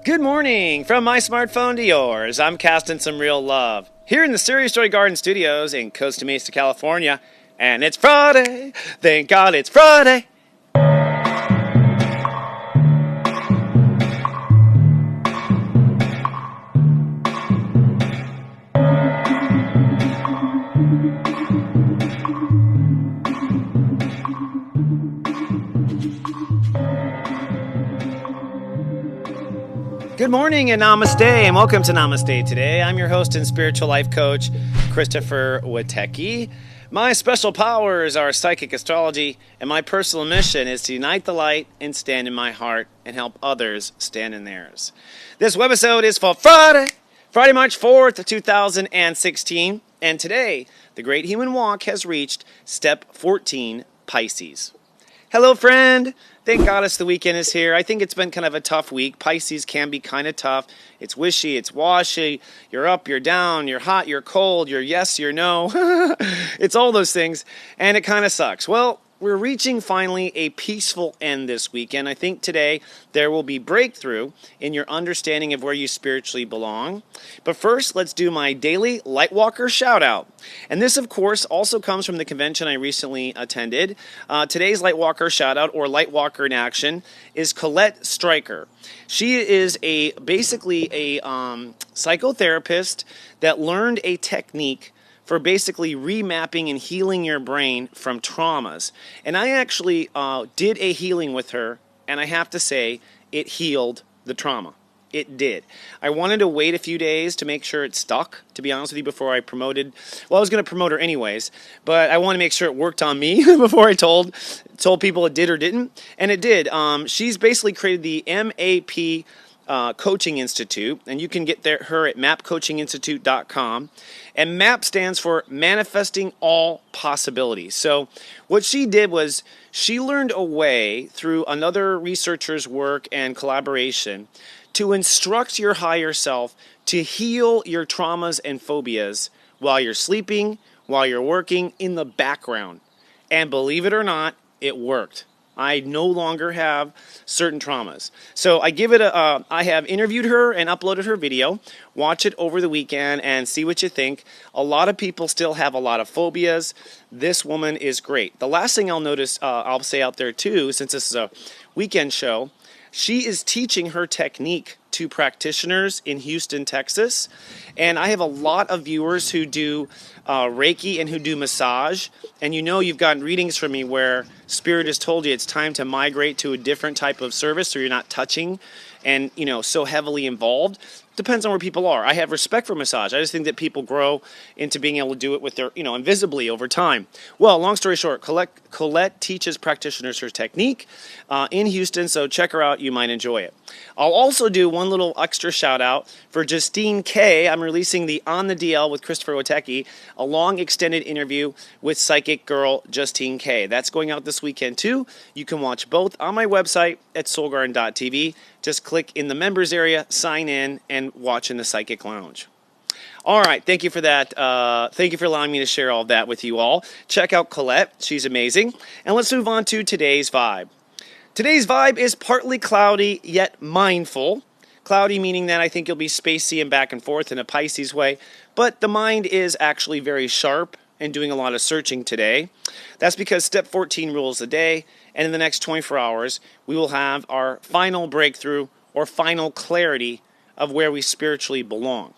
Good morning from my smartphone to yours. I'm casting some real love here in the Serious Story Garden Studios in Costa Mesa, California. And it's Friday. Thank God it's Friday. Good morning and namaste, and welcome to Namaste today. I'm your host and spiritual life coach, stepº14. My special powers are psychic astrology, and my personal mission is to unite the light and stand in my heart and help others stand in theirs. This webisode is for Friday, March 4th, 2016, and today, the Great Human Walk has reached step 14, Pisces. Hello, friend. Thank Goddess the weekend is here. I think it's been kind of a tough week. Pisces can be kind of tough. It's wishy, it's washy. You're up, you're down, you're hot, you're cold, you're yes, you're no. It's all those things, and it kind of sucks. Well, we're reaching finally a peaceful end this weekend. I think today there will be breakthrough in your understanding of where you spiritually belong. But first, let's do my daily Lightwalker shout out. And this, of course, also comes from the convention I recently attended. Today's Lightwalker shout out, or Lightwalker in action, is Colette Stryker. She is basically a psychotherapist that learned a technique for basically remapping and healing your brain from traumas. And I actually did a healing with her, and I have to say, it healed the trauma. It did. I wanted to wait a few days to make sure it stuck, to be honest with you, before I promoted. Well, I was going to promote her anyways, but I want to make sure it worked on me before I told people it did or didn't. And it did. She's basically created the MAP Coaching Institute, and you can get her at mapcoachinginstitute.com. And MAP stands for Manifesting All Possibilities. So what she did was she learned a way through another researcher's work and collaboration to instruct your higher self to heal your traumas and phobias while you're sleeping, while you're working, in the background. And believe it or not, it worked. I no longer have certain traumas. So I have interviewed her and uploaded her video. Watch it over the weekend and see what you think. A lot of people still have a lot of phobias. This woman is great. The last thing I'll say out there too, since this is a weekend show, she is teaching her technique to practitioners in Houston, Texas. And I have a lot of viewers who do Reiki and who do massage. And you've gotten readings from me where Spirit has told you it's time to migrate to a different type of service so you're not touching and, so heavily involved. Depends on where people are. I have respect for massage. I just think that people grow into being able to do it with their, invisibly over time. Well, long story short, Colette teaches practitioners her technique in Houston, so check her out. You might enjoy it. I'll also do one little extra shout out for Justine K. I'm releasing the On the DL with stepº14, a long extended interview with psychic girl Justine K. That's going out this weekend too. You can watch both on my website at soulgarden.tv. Just click in the members area, sign in, and watch in the Psychic Lounge. All right, thank you for that. Thank you for allowing me to share all of that with you all. Check out Colette. She's amazing. And let's move on to today's vibe. Today's vibe is partly cloudy, yet mindful. Cloudy meaning that I think you'll be spacey and back and forth in a Pisces way, but the mind is actually very sharp and doing a lot of searching today. That's because step 14 rules the day, and in the next 24 hours, we will have our final breakthrough or final clarity of where we spiritually belong.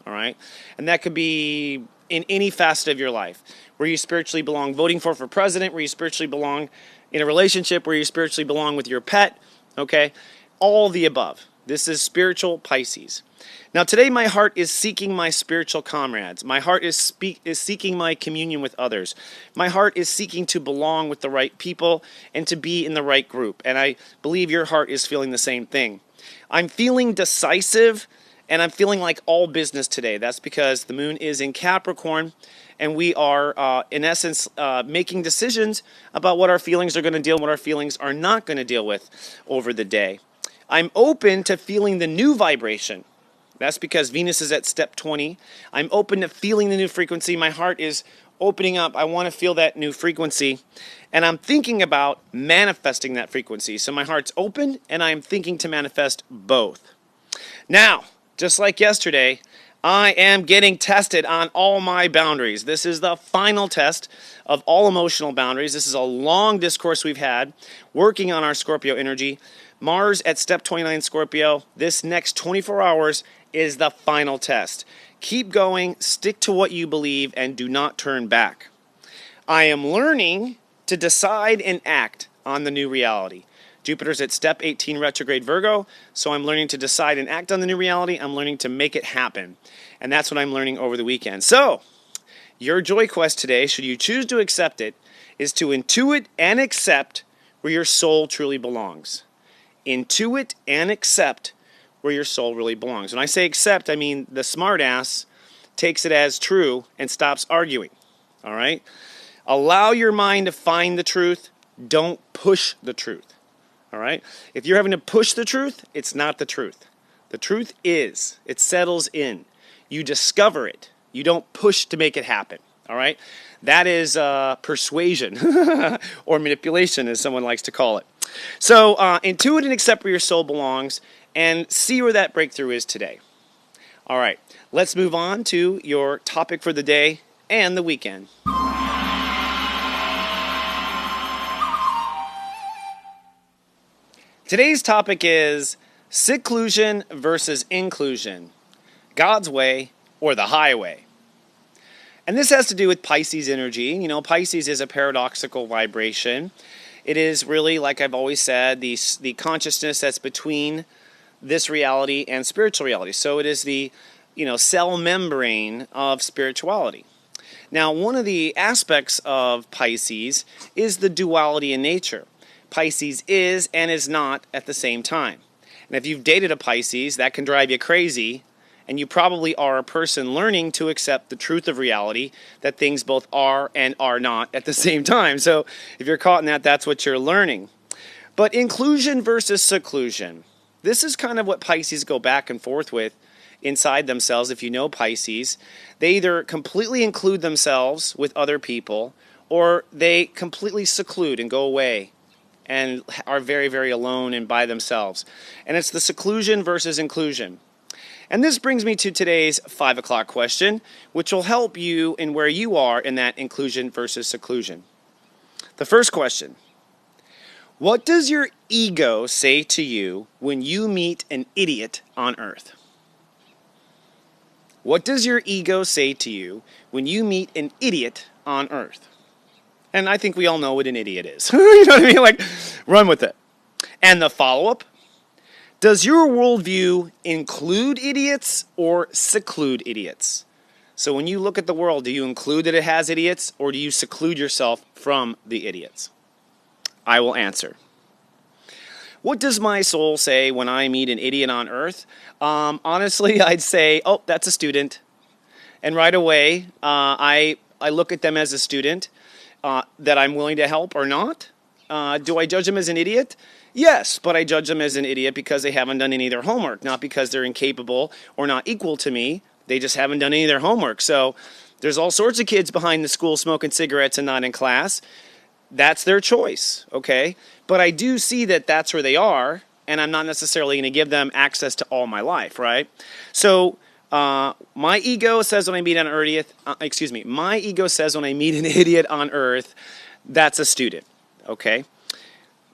All right? And that could be in any facet of your life. Where you spiritually belong voting for president, where you spiritually belong in a relationship, where you spiritually belong with your pet, okay? All the above. This is spiritual Pisces. Now today my heart is seeking my spiritual comrades. My heart is seeking my communion with others. My heart is seeking to belong with the right people and to be in the right group. And I believe your heart is feeling the same thing. I'm feeling decisive and I'm feeling like all business today. That's because the moon is in Capricorn and we are, in essence, making decisions about what our feelings are going to deal with, what our feelings are not going to deal with over the day. I'm open to feeling the new vibration. That's because Venus is at step 20. I'm open to feeling the new frequency. My heart is opening up. I want to feel that new frequency. And I'm thinking about manifesting that frequency. So my heart's open, and I'm thinking to manifest both. Now, just like yesterday, I am getting tested on all my boundaries. This is the final test of all emotional boundaries. This is a long discourse we've had working on our Scorpio energy. Mars at step 29 Scorpio. This next 24 hours is the final test. Keep going, stick to what you believe, and do not turn back. I am learning to decide and act on the new reality. Jupiter's at step 18 retrograde Virgo, so I'm learning to decide and act on the new reality. I'm learning to make it happen. And that's what I'm learning over the weekend. So, your joy quest today, should you choose to accept it, is to intuit and accept where your soul truly belongs. Intuit and accept where your soul really belongs. When I say accept, I mean the smartass takes it as true and stops arguing. All right? Allow your mind to find the truth. Don't push the truth. All right? If you're having to push the truth, it's not the truth. The truth is, it settles in. You discover it. You don't push to make it happen. All right? That is persuasion or manipulation, as someone likes to call it. So intuit and accept where your soul belongs and see where that breakthrough is today. All right, let's move on to your topic for the day and the weekend. Today's topic is seclusion versus inclusion, God's way or the highway. And this has to do with Pisces energy. You know, Pisces is a paradoxical vibration. It is really, like I've always said, the consciousness that's between this reality and spiritual reality. So it is the, cell membrane of spirituality. Now, one of the aspects of Pisces is the duality in nature. Pisces is and is not at the same time. And if you've dated a Pisces, that can drive you crazy. And you probably are a person learning to accept the truth of reality, that things both are and are not at the same time. So if you're caught in that, that's what you're learning. But inclusion versus seclusion. This is kind of what Pisces go back and forth with inside themselves. If you know Pisces, they either completely include themselves with other people, or they completely seclude and go away and are very, very alone and by themselves. And it's the seclusion versus inclusion. And this brings me to today's 5 o'clock question, which will help you in where you are in that inclusion versus seclusion. The first question: what does your ego say to you when you meet an idiot on earth? What does your ego say to you when you meet an idiot on earth? And I think we all know what an idiot is. You know what I mean? Like, run with it. And the follow-up: does your worldview include idiots or seclude idiots? So when you look at the world, do you include that it has idiots, or do you seclude yourself from the idiots? I will answer. What does my soul say when I meet an idiot on earth? Honestly, I'd say, oh, that's a student. And right away, I look at them as a student that I'm willing to help or not. Do I judge them as an idiot? Yes, but I judge them as an idiot because they haven't done any of their homework, not because they're incapable or not equal to me. They just haven't done any of their homework. So there's all sorts of kids behind the school smoking cigarettes and not in class. That's their choice, okay? But I do see that that's where they are, and I'm not necessarily going to give them access to all my life, right? So my ego says when I meet an idiot, my ego says when I meet an idiot on earth, that's a student, okay?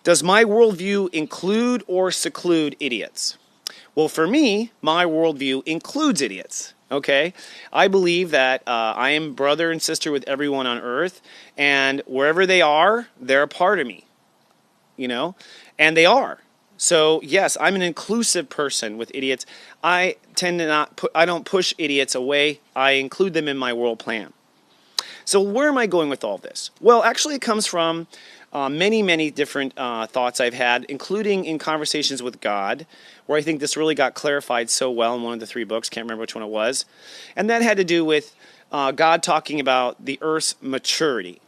Does my worldview include or seclude idiots? Well, for me, my worldview includes idiots, okay? I believe that I am brother and sister with everyone on earth, and wherever they are, they're a part of me, and they are. So, yes, I'm an inclusive person with idiots. I tend to I don't push idiots away. I include them in my world plan. So where am I going with all this? Well, actually, it comes from many, many different thoughts I've had, including in conversations with God, where I think this really got clarified so well in one of the 3 books. Can't remember which one it was. And that had to do with God talking about the Earth's maturity.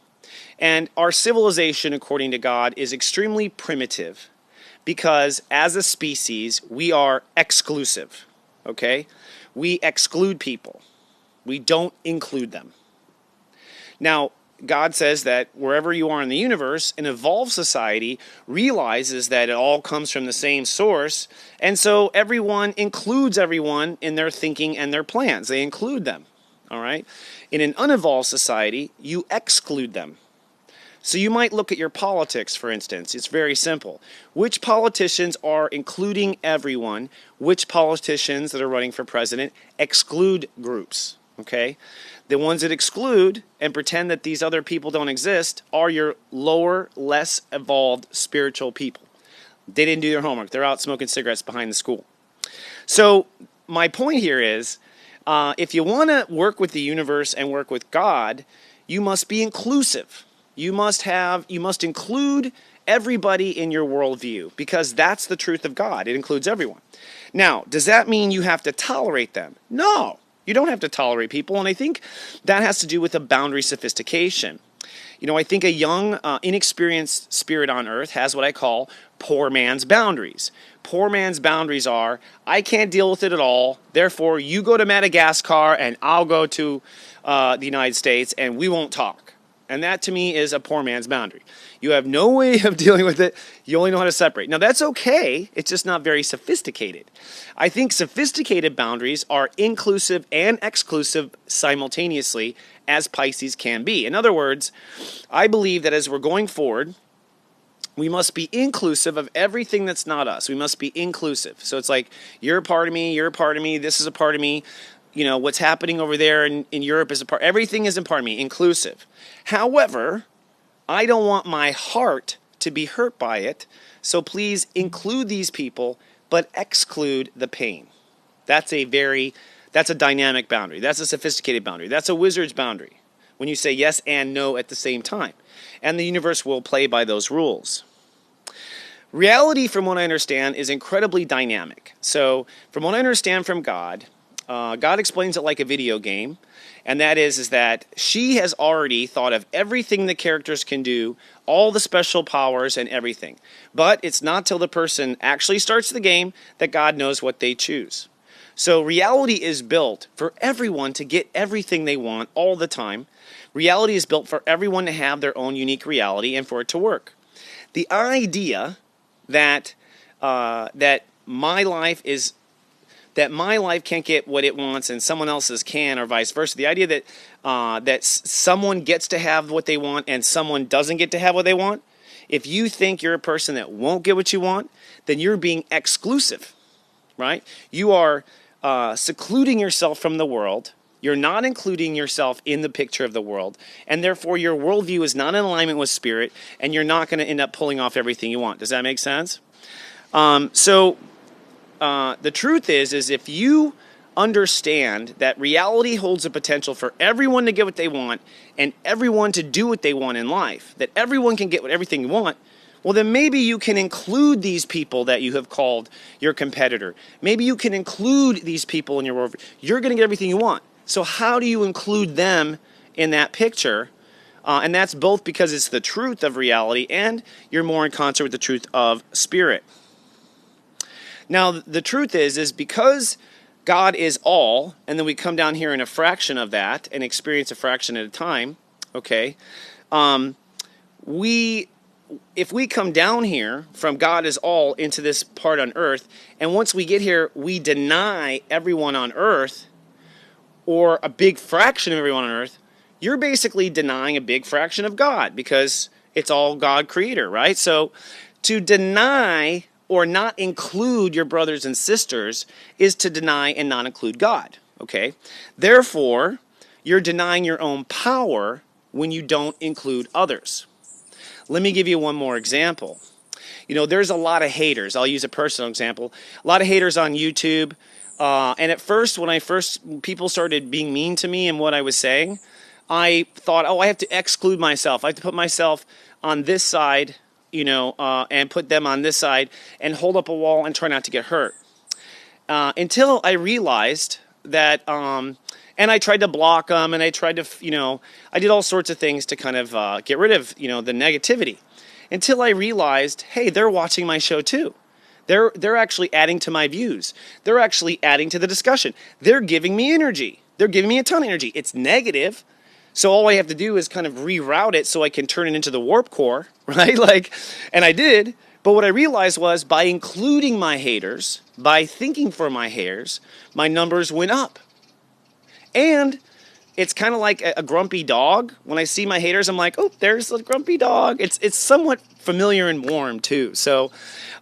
And our civilization, according to God, is extremely primitive because as a species, we are exclusive. okay? We exclude people. We don't include them. Now, God says that wherever you are in the universe, an evolved society realizes that it all comes from the same source, and so everyone includes everyone in their thinking and their plans. They include them, all right? In an unevolved society, you exclude them. So you might look at your politics, for instance. It's very simple. Which politicians are including everyone? Which politicians that are running for president exclude groups, okay? The ones that exclude and pretend that these other people don't exist are your lower, less evolved spiritual people. They didn't do their homework. They're out smoking cigarettes behind the school. So my point here is, if you want to work with the universe and work with God, you must be inclusive. You must include everybody in your worldview, because that's the truth of God. It includes everyone. Now, does that mean you have to tolerate them? No, you don't have to tolerate people, and I think that has to do with a boundary sophistication. You know, I think a young, inexperienced spirit on earth has what I call poor man's boundaries. Poor man's boundaries are, I can't deal with it at all, therefore you go to Madagascar and I'll go to the United States and we won't talk. And that, to me, is a poor man's boundary. You have no way of dealing with it. You only know how to separate. Now, that's okay. It's just not very sophisticated. I think sophisticated boundaries are inclusive and exclusive simultaneously, as Pisces can be. In other words, I believe that as we're going forward, we must be inclusive of everything that's not us. We must be inclusive. So it's like, you're a part of me, you're a part of me, this is a part of me. You know, what's happening over there in Europe is a part. Everything is a part of me, inclusive. However, I don't want my heart to be hurt by it, so please include these people, but exclude the pain. That's a dynamic boundary. That's a sophisticated boundary. That's a wizard's boundary, when you say yes and no at the same time. And the universe will play by those rules. Reality, from what I understand, is incredibly dynamic. So, from what I understand from God, God explains it like a video game, and that is that she has already thought of everything the characters can do, all the special powers and everything. But it's not till the person actually starts the game that God knows what they choose. So reality is built for everyone to get everything they want all the time. Reality is built for everyone to have their own unique reality and for it to work. The idea that my life can't get what it wants and someone else's can, or vice versa. The idea that someone gets to have what they want and someone doesn't get to have what they want. If you think you're a person that won't get what you want, then you're being exclusive, right? You are secluding yourself from the world. You're not including yourself in the picture of the world, and therefore your worldview is not in alignment with spirit, and you're not going to end up pulling off everything you want. Does that make sense? The truth is if you understand that reality holds the potential for everyone to get what they want and everyone to do what they want in life, that everyone can get everything you want, well, then maybe you can include these people that you have called your competitor. Maybe you can include these people in your world. You're going to get everything you want. So how do you include them in that picture? And that's both because it's the truth of reality and you're more in concert with the truth of spirit. Now, the truth is because God is all, and then we come down here in a fraction of that and experience a fraction at a time, okay, if we come down here from God is all into this part on earth, and once we get here, we deny everyone on earth, or a big fraction of everyone on earth, you're basically denying a big fraction of God, because it's all God creator, right? So to deny or not include your brothers and sisters is to deny and not include God, okay? Therefore, you're denying your own power when you don't include others. Let me give you one more example. You know, there's a lot of haters. I'll use a personal example. A lot of haters on YouTube. And at first, when people started being mean to me and what I was saying, I thought, I have to exclude myself. I have to put myself on this side, and put them on this side and hold up a wall and try not to get hurt. Until I realized that, and I tried to block them, and I tried to, I did all sorts of things to kind of get rid of, the negativity. Until I realized, hey, they're watching my show too. They're actually adding to my views. They're actually adding to the discussion. They're giving me energy. They're giving me a ton of energy. It's negative. So all I have to do is kind of reroute it so I can turn it into the warp core, right? And I did. But what I realized was by including my haters, by thinking for my haters, my numbers went up. And it's kind of like a grumpy dog. When I see my haters, I'm like, oh, there's the grumpy dog. It's somewhat familiar and warm, too. So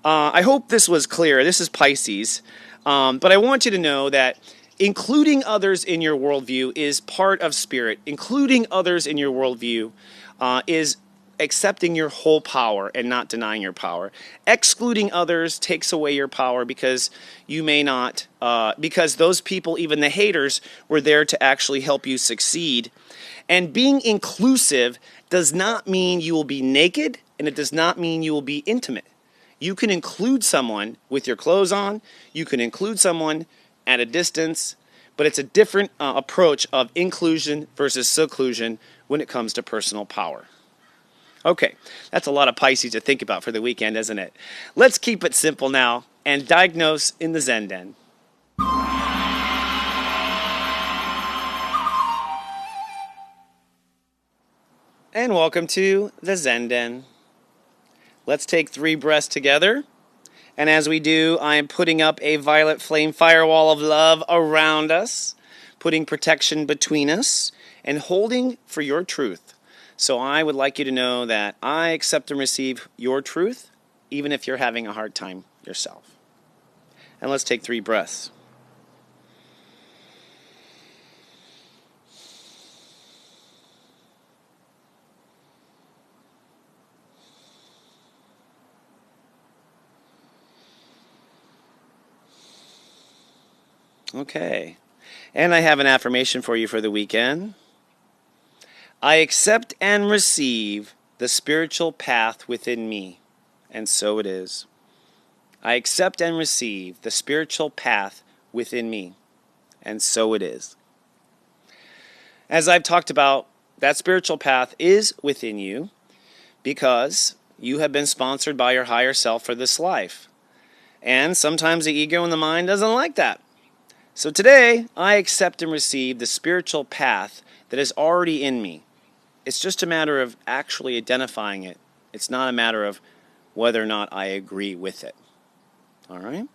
I hope this was clear. This is Pisces. But I want you to know that including others in your worldview is part of spirit. Including others in your worldview is accepting your whole power and not denying your power. Excluding others takes away your power because you may not, because those people, even the haters, were there to actually help you succeed. And being inclusive does not mean you will be naked, and it does not mean you will be intimate. You can include someone with your clothes on, you can include someone at a distance, but it's a different approach of inclusion versus seclusion when it comes to personal power. Okay, that's a lot of Pisces to think about for the weekend, isn't it? Let's keep it simple now and diagnose in the Zen Den. And welcome to the Zen Den. Let's take 3 breaths together. And as we do, I am putting up a violet flame firewall of love around us, putting protection between us, and holding for your truth. So I would like you to know that I accept and receive your truth, even if you're having a hard time yourself. And let's take 3 breaths. Okay. And I have an affirmation for you for the weekend. I accept and receive the spiritual path within me, and so it is. I accept and receive the spiritual path within me, and so it is. As I've talked about, that spiritual path is within you because you have been sponsored by your higher self for this life. And sometimes the ego and the mind doesn't like that. So today, I accept and receive the spiritual path that is already in me. It's just a matter of actually identifying it. It's not a matter of whether or not I agree with it. All right?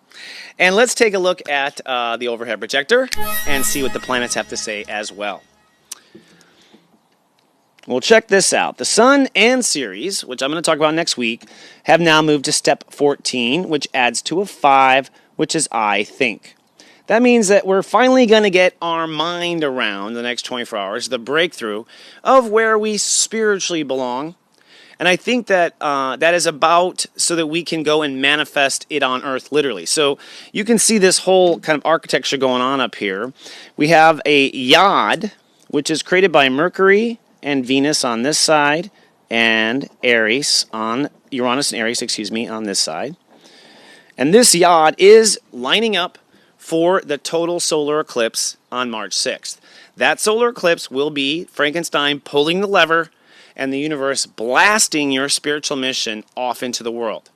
And let's take a look at the overhead projector and see what the planets have to say as well. Well, check this out. The Sun and Ceres, which I'm going to talk about next week, have now moved to step 14, which adds to a 5, which is I think. That means that we're finally going to get our mind around the next 24 hours, the breakthrough of where we spiritually belong. And I think that that is about so that we can go and manifest it on Earth, literally. So you can see this whole kind of architecture going on up here. We have a yod, which is created by Mercury and Venus on this side, and Uranus and Aries, on this side. And this yod is lining up for the total solar eclipse on March 6th. That solar eclipse will be Frankenstein pulling the lever and the universe blasting your spiritual mission off into the world.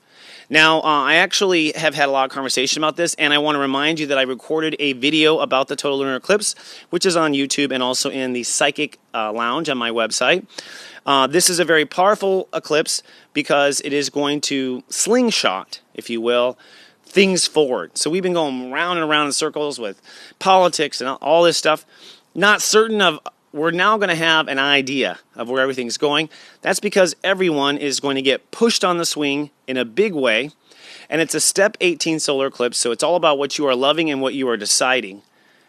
Now, I actually have had a lot of conversation about this, and I want to remind you that I recorded a video about the total lunar eclipse, which is on YouTube and also in the Psychic Lounge on my website. This is a very powerful eclipse because it is going to slingshot, if you will, things forward. So we've been going round and around in circles with politics and all this stuff. Not certain of, we're now going to have an idea of where everything's going. That's because everyone is going to get pushed on the swing in a big way. And it's a step 18 solar eclipse, so it's all about what you are loving and what you are deciding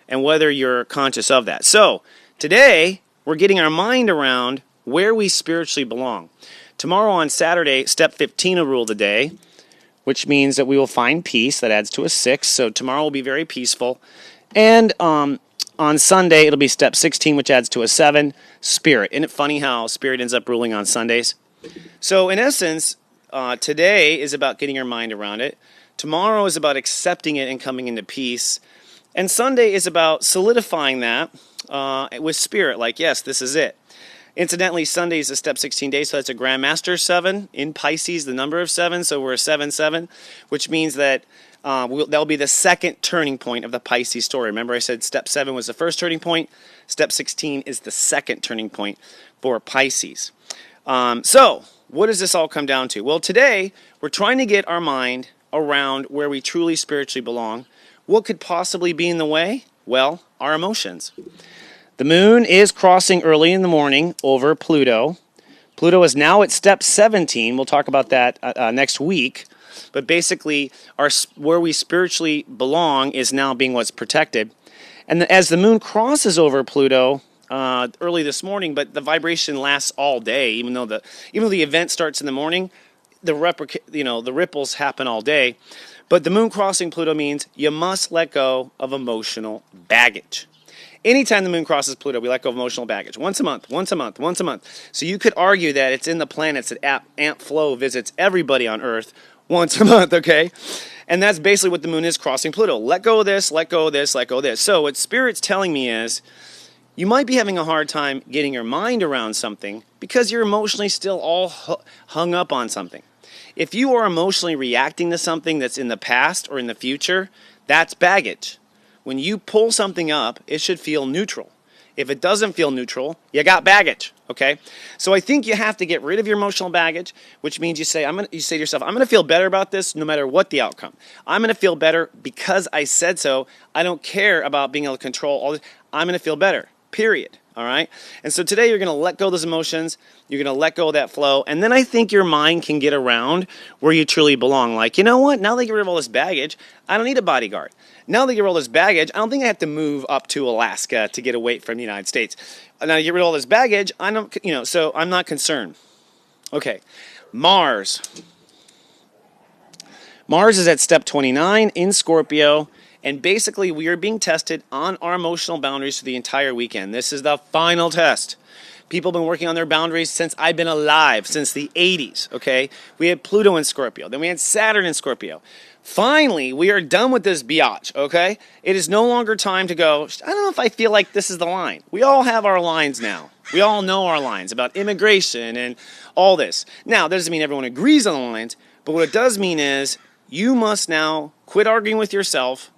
and whether you're conscious of that. So today, we're getting our mind around where we spiritually belong. Tomorrow on Saturday, step 15 will rule the day, which means that we will find peace. That adds to a 6, so tomorrow will be very peaceful. And on Sunday, it'll be step 16, which adds to a 7, spirit. Isn't it funny how spirit ends up ruling on Sundays? So in essence, today is about getting your mind around it. Tomorrow is about accepting it and coming into peace. And Sunday is about solidifying that with spirit, like, yes, this is it. Incidentally, Sunday is a step 16 day, so that's a Grandmaster 7 in Pisces, the number of 7, so we're a 7-7, which means that that'll be the second turning point of the Pisces story. Remember I said step 7 was the first turning point, step 16 is the second turning point for Pisces. So, what does this all come down to? Well, today, we're trying to get our mind around where we truly spiritually belong. What could possibly be in the way? Well, our emotions. The moon is crossing early in the morning over Pluto. Pluto is now at step 17. We'll talk about that next week. But basically, where we spiritually belong is now being what's protected. And as the moon crosses over Pluto early this morning, but the vibration lasts all day, even though the event starts in the morning, the ripples happen all day. But the moon crossing Pluto means you must let go of emotional baggage. Anytime the moon crosses Pluto, we let go of emotional baggage. Once a month. So you could argue that it's in the planets that Aunt Flo visits everybody on Earth once a month, okay? And that's basically what the moon is crossing Pluto. Let go of this, let go of this, let go of this. So what Spirit's telling me is, you might be having a hard time getting your mind around something because you're emotionally still all hung up on something. If you are emotionally reacting to something that's in the past or in the future, that's baggage. When you pull something up, it should feel neutral. If it doesn't feel neutral, you got baggage, okay? So I think you have to get rid of your emotional baggage, which means you say to yourself, I'm going to feel better about this no matter what the outcome. I'm going to feel better because I said so. I don't care about being able to control all this. I'm going to feel better, period, all right? And so today you're going to let go of those emotions. You're going to let go of that flow. And then I think your mind can get around where you truly belong. Like, you know what? Now that I get rid of all this baggage, I don't need a bodyguard. Now that I get rid of all this baggage, I don't think I have to move up to Alaska to get away from the United States. Now I get rid of all this baggage, so I'm not concerned. Okay, Mars. Mars is at step 29 in Scorpio, and basically we are being tested on our emotional boundaries for the entire weekend. This is the final test. People have been working on their boundaries since I've been alive, since the 80s, okay? We had Pluto in Scorpio, then we had Saturn in Scorpio. Finally, we are done with this biatch, okay? It is no longer time to go, I don't know if I feel like this is the line. We all have our lines now. We all know our lines about immigration and all this. Now, that doesn't mean everyone agrees on the lines, but what it does mean is you must now quit arguing with yourself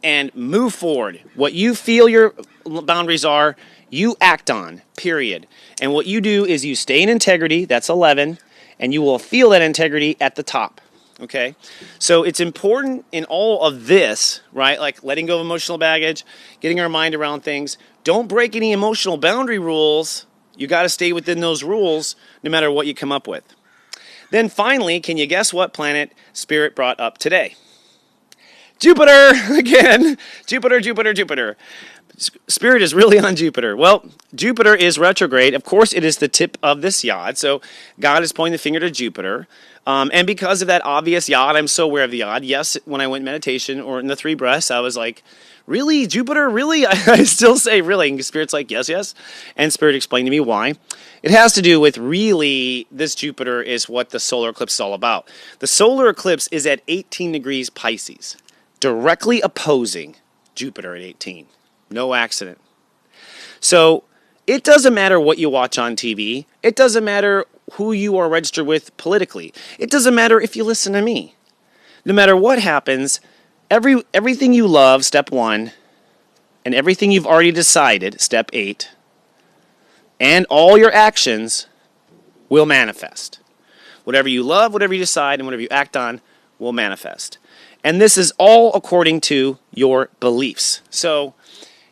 and move forward. What you feel your boundaries are, you act on, period. And what you do is you stay in integrity, that's 11, and you will feel that integrity at the top. Okay, so it's important in all of this, right? Like letting go of emotional baggage, getting our mind around things. Don't break any emotional boundary rules. You got to stay within those rules no matter what you come up with. Then finally, can you guess what planet Spirit brought up today? Jupiter again. Jupiter. Spirit is really on Jupiter. Well, Jupiter is retrograde. Of course, it is the tip of this yod. So God is pointing the finger to Jupiter. And because of that obvious yod, I'm so aware of the yod. Yes, when I went meditation or in the 3 breaths, I was like, really, Jupiter, really? I still say really. And Spirit's like, yes. And Spirit explained to me why. It has to do with really, this Jupiter is what the solar eclipse is all about. The solar eclipse is at 18 degrees Pisces, directly opposing Jupiter at 18. No accident. So it doesn't matter what you watch on TV. It doesn't matter who you are registered with politically. It doesn't matter if you listen to me. No matter what happens, everything you love, step 1, and everything you've already decided, step 8, and all your actions will manifest. Whatever you love, whatever you decide, and whatever you act on will manifest. And this is all according to your beliefs. So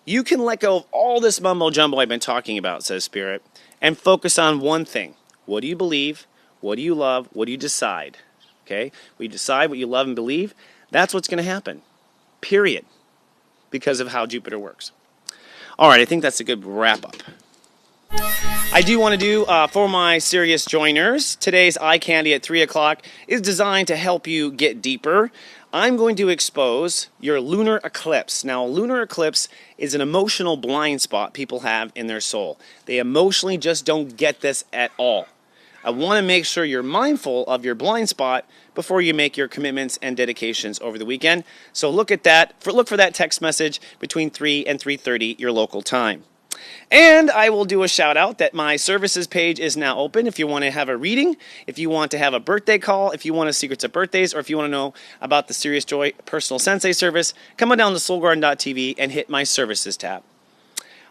you can let go of all this mumbo-jumbo I've been talking about, says Spirit, and focus on one thing. What do you believe? What do you love? What do you decide? Okay? When you decide what you love and believe, that's what's going to happen. Period. Because of how Jupiter works. All right, I think that's a good wrap-up. I do want to do, for my serious joiners, today's eye candy at 3 o'clock is designed to help you get deeper. I'm going to expose your lunar eclipse. Now, a lunar eclipse is an emotional blind spot people have in their soul. They emotionally just don't get this at all. I want to make sure you're mindful of your blind spot before you make your commitments and dedications over the weekend. So look at that. Look for that text message between 3 and 3:30 your local time. And I will do a shout out that my services page is now open. If you want to have a reading, if you want to have a birthday call, if you want to secrets of birthdays, or if you want to know about the Serious Joy Personal Sensei service, come on down to soulgarden.tv and hit my services tab.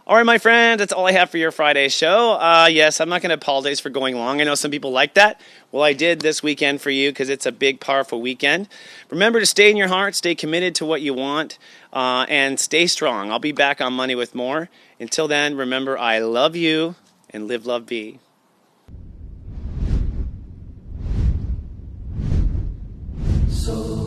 All right, my friends, that's all I have for your Friday show. Yes, I'm not going to apologize for going long. I know some people like that. Well, I did this weekend for you because it's a big, powerful weekend. Remember to stay in your heart, stay committed to what you want, and stay strong. I'll be back on Monday with more. Until then, remember, I love you, and live, love, be. So